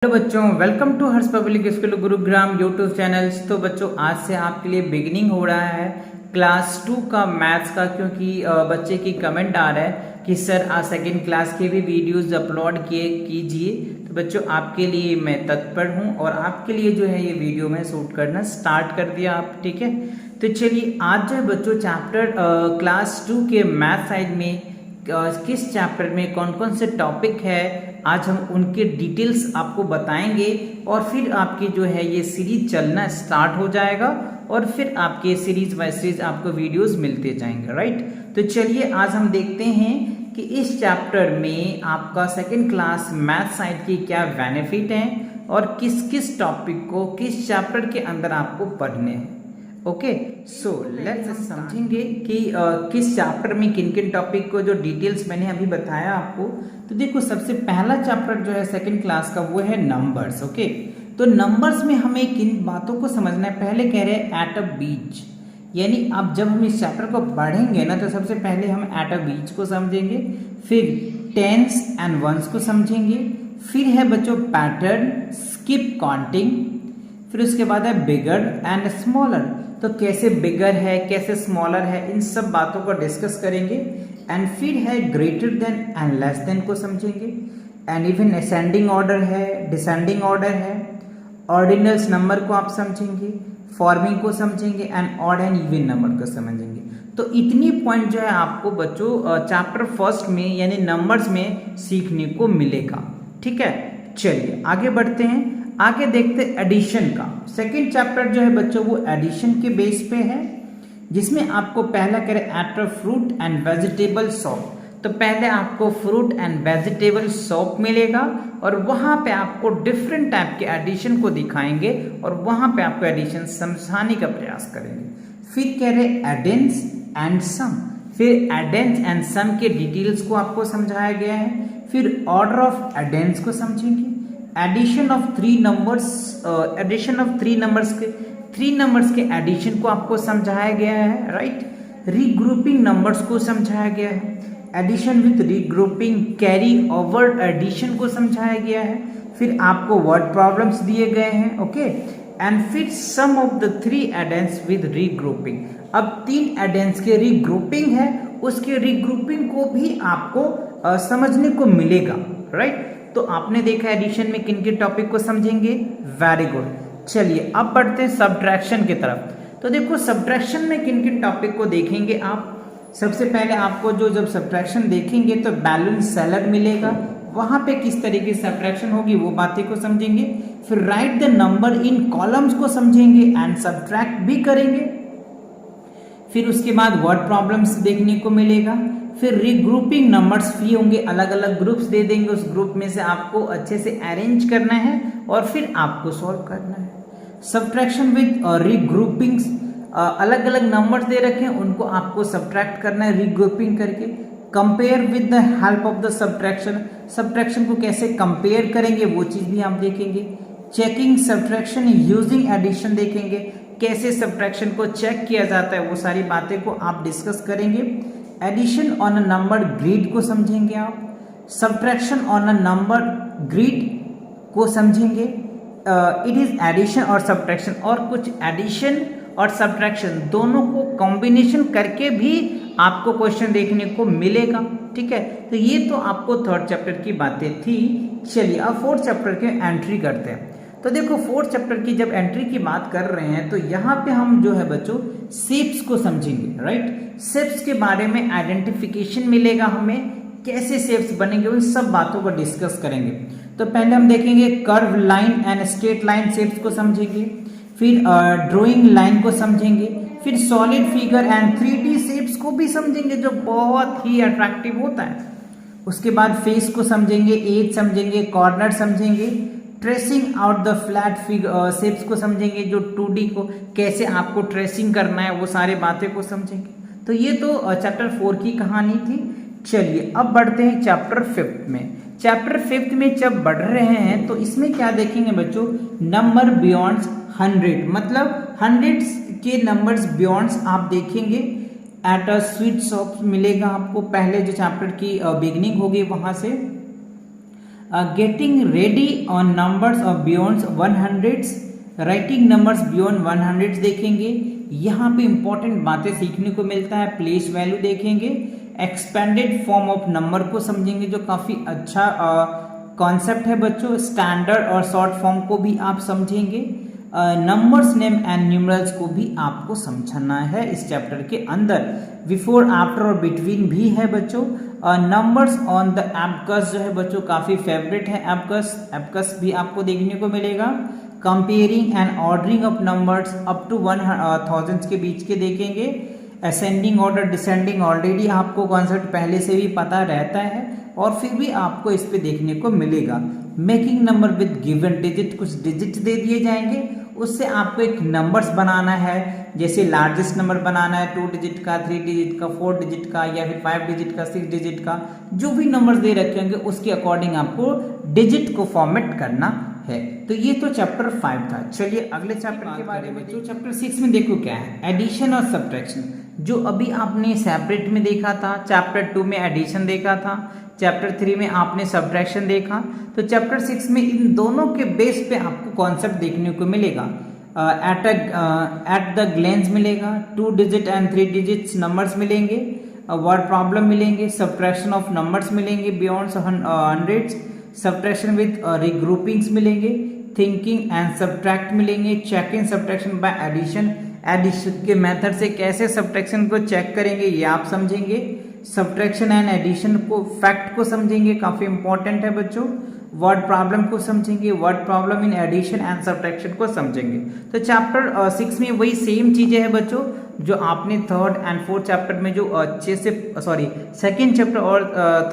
Hello बच्चों, welcome to Harsh public school Gurugram YouTube channels. तो बच्चों आज से आपके लिए बिगिनिंग हो रहा है क्लास 2 का मैथ्स का, क्योंकि बच्चे की कमेंट आ रहा है कि सर आज सेकेंड क्लास के भी वीडियोस अपलोड कीजिए। तो बच्चों आपके लिए मैं तत्पर हूं और आपके लिए जो है ये वीडियो मैं शूट करना स्टार्ट कर दिया आप, ठीक है। तो चलिए आज जो है बच्चों चैप्टर क्लास 2 के मैथ साइड में किस चैप्टर में कौन कौन से टॉपिक है, आज हम उनके डिटेल्स आपको बताएंगे और फिर आपकी जो है ये सीरीज चलना स्टार्ट हो जाएगा और फिर आपके सीरीज बाय सीरीज आपको वीडियोस मिलते जाएंगे, राइट। तो चलिए आज हम देखते हैं कि इस चैप्टर में आपका सेकंड क्लास मैथ साइड की क्या बेनिफिट हैं और किस किस टॉपिक को किस चैप्टर के अंदर आपको पढ़ने हैं। ओके, सो लेट्स समझेंगे कि किस चैप्टर में किन किन टॉपिक को जो डिटेल्स मैंने अभी बताया आपको। तो देखो सबसे पहला चैप्टर जो है सेकंड क्लास का वो है नंबर्स। ओके, तो नंबर्स में हमें किन बातों को समझना है। पहले कह रहे हैं एट अ बीच, यानी अब जब हम इस चैप्टर को पढ़ेंगे ना तो सबसे पहले हम एट अ बीच को समझेंगे, फिर टेंस एंड वंस को समझेंगे, फिर है बच्चों पैटर्न, स्किप काउंटिंग, फिर उसके बाद है बिगर एंड स्मॉलर। तो कैसे बिगर है कैसे स्मॉलर है इन सब बातों को डिस्कस करेंगे। एंड फिर है greater than and less than को समझेंगे। एंड इवन असेंडिंग ऑर्डर है, डिसेंडिंग ऑर्डर है, ऑर्डिनल्स नंबर को आप समझेंगे, फॉर्मिंग को समझेंगे and odd and even number को समझेंगे। तो इतनी पॉइंट जो है आपको बच्चों चैप्टर फर्स्ट में यानी नंबर्स में सीखने को मिलेगा, ठीक है। चलिए आगे बढ़ते हैं, आगे देखते एडिशन का। सेकंड चैप्टर जो है बच्चों वो एडिशन के बेस पे है, जिसमें आपको पहला करें at a fruit and vegetable shop. तो पहले आपको फ्रूट एंड वेजिटेबल शॉप मिलेगा और वहां पे आपको डिफरेंट टाइप के एडिशन को दिखाएंगे और वहां पे आपको एडिशन समझाने का प्रयास करेंगे। फिर कह रहे एडेंस एंड सम, फिर एडेंस एंड सम के डिटेल्स को आपको समझाया गया है। फिर ऑर्डर ऑफ एडेंस को समझेंगे, एडिशन ऑफ थ्री नंबर्स के एडिशन को आपको समझाया गया है, राइट। रीग्रुपिंग नंबर्स को समझाया गया है, addition with regrouping, carry over addition को समझाया गया है। फिर आपको वर्ड प्रॉब्लम्स दिए गए हैं, ओके। एंड फिर sum of the three addends with regrouping. अब 3 एडेंस के रीग्रुपिंग है, उसके रीग्रुपिंग को भी आपको समझने को मिलेगा, राइट। तो आपने देखा एडिशन में किन किन टॉपिक को समझेंगे, वेरी गुड। चलिए अब बढ़ते हैं सब्ट्रैक्शन की तरफ। तो देखो सब्ट्रैक्शन में किन किन टॉपिक को देखेंगे आप। सबसे पहले आपको जब सब्ट्रैक्शन देखेंगे तो बैलेंस सेलर मिलेगा, वहां पे किस तरीके से सब्ट्रैक्शन होगी वो बातें को समझेंगे। फिर right the number in columns को समझेंगे एंड सब्ट्रैक्ट भी करेंगे। फिर उसके बाद वर्ड प्रॉब्लम्स देखने को मिलेगा। फिर रीग्रुपिंग नंबर्स फ्री होंगे, अलग अलग ग्रुप्स दे देंगे, उस ग्रुप में से आपको अच्छे से अरेंज करना है और फिर आपको सॉल्व करना है। सब्ट्रैक्शन विद रीग्रुपिंग्स, अलग अलग नंबर्स दे रखे हैं उनको आपको सब्ट्रैक्ट करना है रीग्रुपिंग करके। Compare with the help of the subtraction, subtraction को कैसे कंपेयर करेंगे वो चीज भी हम देखेंगे। चेकिंग सब्ट्रैक्शन यूजिंग एडिशन देखेंगे, कैसे सब्ट्रैक्शन को चेक किया जाता है वो सारी बातें को आप डिस्कस करेंगे। Addition on a number grid को समझेंगे आप, subtraction on a number grid को समझेंगे। इट इज एडिशन और सब्ट्रैक्शन, और कुछ एडिशन और सब्ट्रैक्शन दोनों को कॉम्बिनेशन करके भी आपको क्वेश्चन देखने को मिलेगा, ठीक है। तो ये तो आपको थर्ड चैप्टर की बातें थी। चलिए अब फोर्थ चैप्टर के एंट्री करते हैं। तो देखो फोर्थ चैप्टर की जब एंट्री की बात कर रहे हैं तो यहाँ पे हम जो है बच्चों शेप्स को समझेंगे, राइट। शेप्स के बारे में आइडेंटिफिकेशन मिलेगा हमें, कैसे शेप्स बनेंगे उन सब बातों को डिस्कस करेंगे। तो पहले हम देखेंगे curve line and straight line shapes को समझेंगे, फिर ड्राइंग लाइन को समझेंगे, फिर solid figure and 3D shapes को भी समझेंगे जो बहुत ही अट्रैक्टिव होता है। उसके बाद फेस को समझेंगे, एज समझेंगे, कॉर्नर समझेंगे, tracing out the flat figure shapes को समझेंगे, जो 2D को कैसे आपको ट्रेसिंग करना है वो सारे बातें को समझेंगे। तो ये तो चैप्टर 4 की कहानी थी। चलिए अब बढ़ते हैं चैप्टर 5 में। चैप्टर 5 में जब बढ़ रहे हैं तो इसमें क्या देखेंगे बच्चों, नंबर बियॉन्ड 100, मतलब 100 के नंबर्स बियॉन्ड आप देखेंगे। एट अ स्वीट शॉप मिलेगा आपको, पहले जो चैप्टर की बिगनिंग होगी वहां से। Getting ready on numbers of beyond 100, writing numbers beyond 100 देखेंगे। यहाँ पे इंपॉर्टेंट बातें सीखने को मिलता है। प्लेस वैल्यू देखेंगे, एक्सपेंडेड फॉर्म ऑफ नंबर को समझेंगे जो काफी अच्छा कॉन्सेप्ट है बच्चों। स्टैंडर्ड और शॉर्ट फॉर्म को भी आप समझेंगे। नंबर्स नेम एंड न्यूमरल्स को भी आपको समझना है इस चैप्टर के अंदर। बिफोर, आफ्टर और बिटवीन भी है बच्चों। नंबर्स ऑन द एबकस जो है बच्चों काफी फेवरेट है। एबकस भी आपको देखने को मिलेगा। Comparing and ordering of numbers up to 1000 के बीच के देखेंगे। असेंडिंग ऑर्डर, डिसेंडिंग ऑलरेडी आपको कॉन्सेप्ट पहले से भी पता रहता है और फिर भी आपको इस पे देखने को मिलेगा। Making number with given digit, कुछ डिजिट दे दिए जाएंगे, उससे आपको एक नंबर्स बनाना है। जैसे लार्जेस्ट नंबर बनाना है 2 डिजिट का, 3 डिजिट का, 4 डिजिट का या फिर 5 डिजिट का, 6 डिजिट का, जो भी नंबर्स दे रखे होंगे उसके अकॉर्डिंग आपको डिजिट को फॉर्मेट करना है। तो ये तो चैप्टर 5 था। चलिए अगले चैप्टर के बारे में। जो चैप्टर 6 में देखो क्या है, एडिशन और सब्ट्रैक्शन। जो अभी आपने सेपरेट में देखा था, चैप्टर 2 में एडिशन देखा था, चैप्टर 3 में आपने सब्ट्रैक्शन देखा, तो चैप्टर 6 में इन दोनों के बेस पे आपको कॉन्सेप्ट देखने को मिलेगा। एट द ग्लेंस मिलेगा, 2 डिजिट एंड 3 डिजिट्स नंबर्स मिलेंगे, वर्ड प्रॉब्लम मिलेंगे, सब्ट्रैक्शन ऑफ नंबर्स मिलेंगे बियॉन्ड 100, सब्ट्रैक्शन विद रिग्रुपिंग्स मिलेंगे, थिंकिंग एंड सब्ट्रैक्ट मिलेंगे, checking subtraction by addition, addition के मेथड से कैसे सब्ट्रैक्शन को चेक करेंगे ये आप समझेंगे। सब्ट्रैक्शन एंड एडिशन को फैक्ट को समझेंगे, काफी इंपॉर्टेंट है बच्चों। वर्ड प्रॉब्लम को समझेंगे, word problem in addition and subtraction को समझेंगे। तो चैप्टर 6 में वही सेम चीजें हैं बच्चों जो आपने 3rd एंड 4th चैप्टर में जो अच्छे से सेकंड चैप्टर और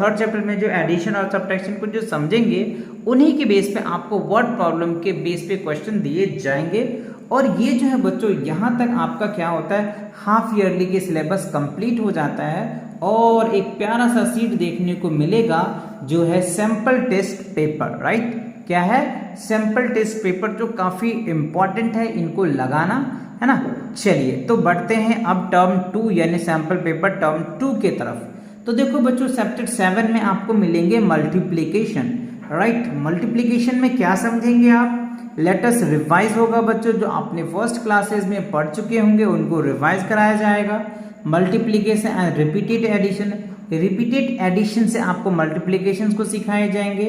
3rd चैप्टर में जो एडिशन और सब्ट्रैक्शन को जो समझेंगे, उन्हीं के बेस पे आपको वर्ड प्रॉब्लम के बेस पे क्वेश्चन दिए जाएंगे। और ये जो है बच्चों यहाँ तक आपका क्या होता है, हाफ ईयरली के सिलेबस कंप्लीट हो जाता है और एक प्यारा सा सीट देखने को मिलेगा जो है सैंपल टेस्ट पेपर। राइट, क्या है, सैंपल टेस्ट पेपर, जो काफी इंपॉर्टेंट है, इनको लगाना है ना। चलिए तो बढ़ते हैं अब टर्म 2 यानी सैंपल पेपर टर्म 2 के तरफ। तो देखो बच्चों चैप्टर 7 में आपको मिलेंगे मल्टीप्लीकेशन। राइट, मल्टीप्लीकेशन में क्या समझेंगे आप, लेटस रिवाइज होगा बच्चों, जो आपने फर्स्ट क्लासेस में पढ़ चुके होंगे उनको रिवाइज कराया जाएगा। Multiplication and repeated addition, repeated addition से आपको मल्टीप्लीकेशन को सिखाए जाएंगे।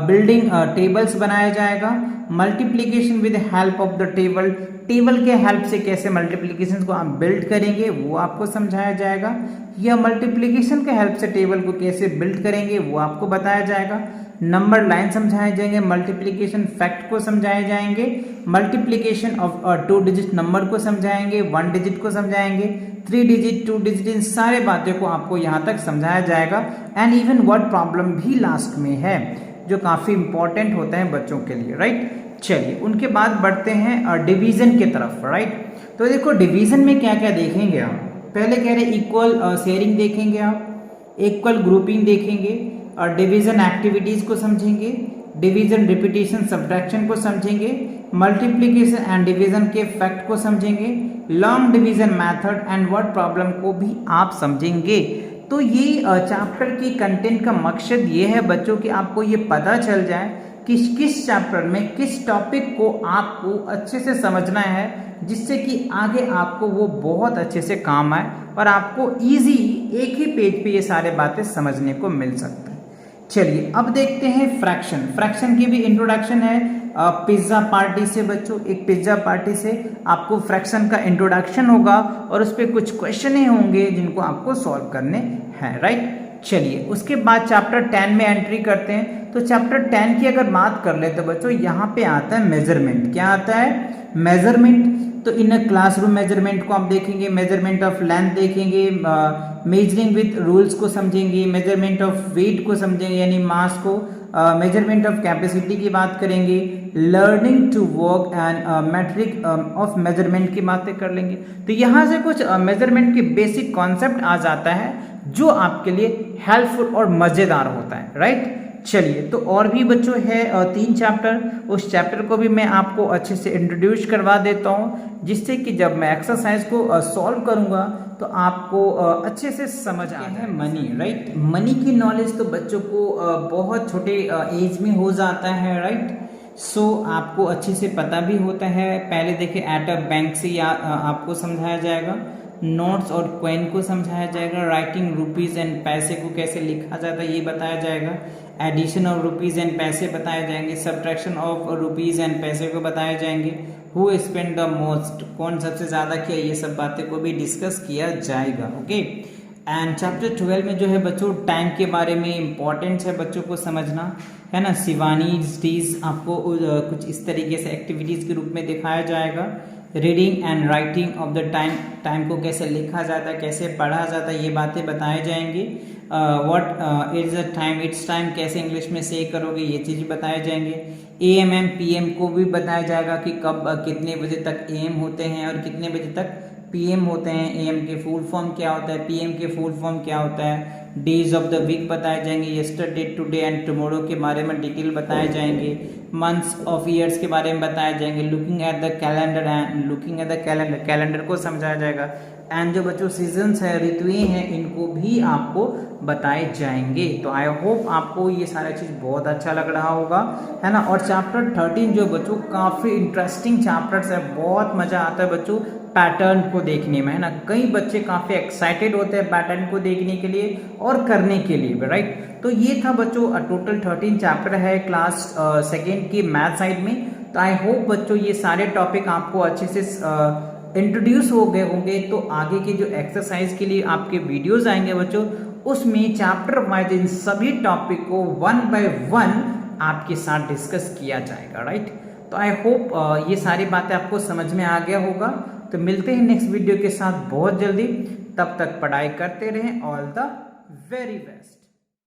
बिल्डिंग टेबल्स बनाया जाएगा। Multiplication with help of the table, table के हेल्प से कैसे मल्टीप्लीकेशन को आप बिल्ड करेंगे वो आपको समझाया जाएगा, या मल्टीप्लीकेशन के हेल्प से टेबल को कैसे बिल्ड करेंगे वो आपको बताया जाएगा। नंबर लाइन समझाए जाएंगे, मल्टीप्लीकेशन फैक्ट को समझाए जाएंगे, मल्टीप्लीकेशन ऑफ 2 डिजिट नंबर को समझाएंगे, 1 डिजिट को समझाएंगे, 3 डिजिट, 2 डिजिट, इन सारे बातों को आपको यहाँ तक समझाया जाएगा। एंड इवन वर्ड प्रॉब्लम भी लास्ट में है जो काफी इंपॉर्टेंट होता है बच्चों के लिए। राइट, चलिए उनके बाद बढ़ते हैं डिवीजन के तरफ। राइट, तो देखो डिवीजन में क्या क्या देखेंगे आप, पहले कह रहे इक्वल शेयरिंग देखेंगे आप, इक्वल ग्रुपिंग देखेंगे, और डिवीजन एक्टिविटीज को समझेंगे, डिवीजन रिपीटेशन सब्ट्रैक्शन को समझेंगे, मल्टीप्लिकेशन एंड डिवीजन के फैक्ट को समझेंगे, long division method and word problem को भी आप समझेंगे। तो ये चैप्टर की कंटेंट का मकसद ये है बच्चों कि आपको ये पता चल जाए कि किस चैप्टर में किस टॉपिक को आपको अच्छे से समझना है, जिससे कि आगे आपको वो बहुत अच्छे से काम आए और आपको इजी एक ही पेज पे ये सारे बातें समझने को मिल सकता है। चलिए अब देखते हैं फ्रैक्शन। फ्रैक्शन की भी इंट्रोडक्शन है पिज्जा पार्टी से बच्चों। एक पिज्जा पार्टी से आपको फ्रैक्शन का इंट्रोडक्शन होगा और उस पर कुछ क्वेश्चन होंगे जिनको आपको सॉल्व करने हैं। राइट, चलिए उसके बाद चैप्टर 10 में एंट्री करते हैं। तो चैप्टर 10 की अगर बात कर ले तो बच्चों यहाँ पे आता है मेजरमेंट। क्या आता है, मेजरमेंट। तो इन क्लासरूम मेजरमेंट को आप देखेंगे, मेजरमेंट ऑफ लेंथ देखेंगे, मेजरिंग विद रूल्स को समझेंगे, मेजरमेंट ऑफ वेट को समझेंगे यानी मास को, मेजरमेंट ऑफ कैपेसिटी की बात करेंगे, learning to work and metric of measurement की बातें कर लेंगे। तो यहाँ से कुछ मेजरमेंट के बेसिक कॉन्सेप्ट आ जाता है जो आपके लिए हेल्पफुल और मजेदार होता है। राइट, चलिए तो और भी बच्चों है 3 चैप्टर, उस चैप्टर को भी मैं आपको अच्छे से इंट्रोड्यूस करवा देता हूँ, जिससे कि जब मैं एक्सरसाइज को सॉल्व करूँगा तो आपको अच्छे से समझ आ है मनी, राइट। मनी की नॉलेज तो बच्चों को बहुत छोटे एज में हो जाता है, राइट। सो आपको अच्छे से पता भी होता है। पहले देखिए एट अ बैंक से आपको समझाया जाएगा, नोट्स और कॉइन को समझाया जाएगा, राइटिंग रुपीज एंड पैसे को कैसे लिखा जाता है ये बताया जाएगा, एडिशन ऑफ रुपीज एंड पैसे बताए जाएंगे, सब्ट्रैक्शन ऑफ रुपीज एंड पैसे को बताए जाएंगे, हु स्पेंड द मोस्ट, कौन सबसे ज्यादा किया, ये सब बातें को भी डिस्कस किया जाएगा। ओके, एंड चैप्टर 12 में जो है बच्चों टाइम के बारे में इंपॉर्टेंस है बच्चों को समझना, है ना। शिवानी डेज आपको कुछ इस तरीके से एक्टिविटीज के रूप में दिखाया जाएगा। Reading and writing of the time, time को कैसे लिखा जाता है, कैसे पढ़ा जाता है, ये बातें बताए जाएंगी। What is a time, it's time कैसे इंग्लिश में से करोगे, ये चीज़ बताए जाएंगे। AM PM को भी बताया जाएगा कि कब कितने बजे तक AM होते हैं और कितने बजे तक PM होते हैं। AM के फुल फॉर्म क्या होता है, PM के फुल फॉर्म क्या होता है। डेज ऑफ द वीक बताए जाएंगे, यस्टरडे, टुडे एंड टुमारो के बारे में डिटेल बताए जाएंगे। मंथ्स ऑफ ईयर्स के बारे में बताए जाएंगे। Looking at the calendar and looking at the calendar, calendar को समझाया जाएगा। एंड जो बच्चों सीजन्स है, ऋतुएं हैं, इनको भी आपको बताए जाएंगे। तो आई होप आपको ये सारा चीज़ बहुत अच्छा लग रहा होगा, है ना। और चैप्टर 13 जो बच्चों काफ़ी इंटरेस्टिंग चैप्टर्स है, बहुत मज़ा आता है बच्चों पैटर्न को देखने में, है ना। कई बच्चे काफ़ी एक्साइटेड होते हैं पैटर्न को देखने के लिए और करने के लिए, राइट। तो ये था बच्चों टोटल 13 चैप्टर है क्लास सेकेंड की मैथ साइड में। तो आई होप बच्चों ये सारे टॉपिक आपको अच्छे से इंट्रोड्यूस हो गए होंगे। तो आगे के जो एक्सरसाइज के लिए आपके वीडियोस आएंगे बच्चों, उसमें चैप्टर वाइज इन सभी टॉपिक को 1 बाय 1 आपके साथ डिस्कस किया जाएगा, राइट। तो आई होप ये सारी बातें आपको समझ में आ गया होगा। तो मिलते हैं नेक्स्ट वीडियो के साथ बहुत जल्दी, तब तक पढ़ाई करते रहें। All the very best.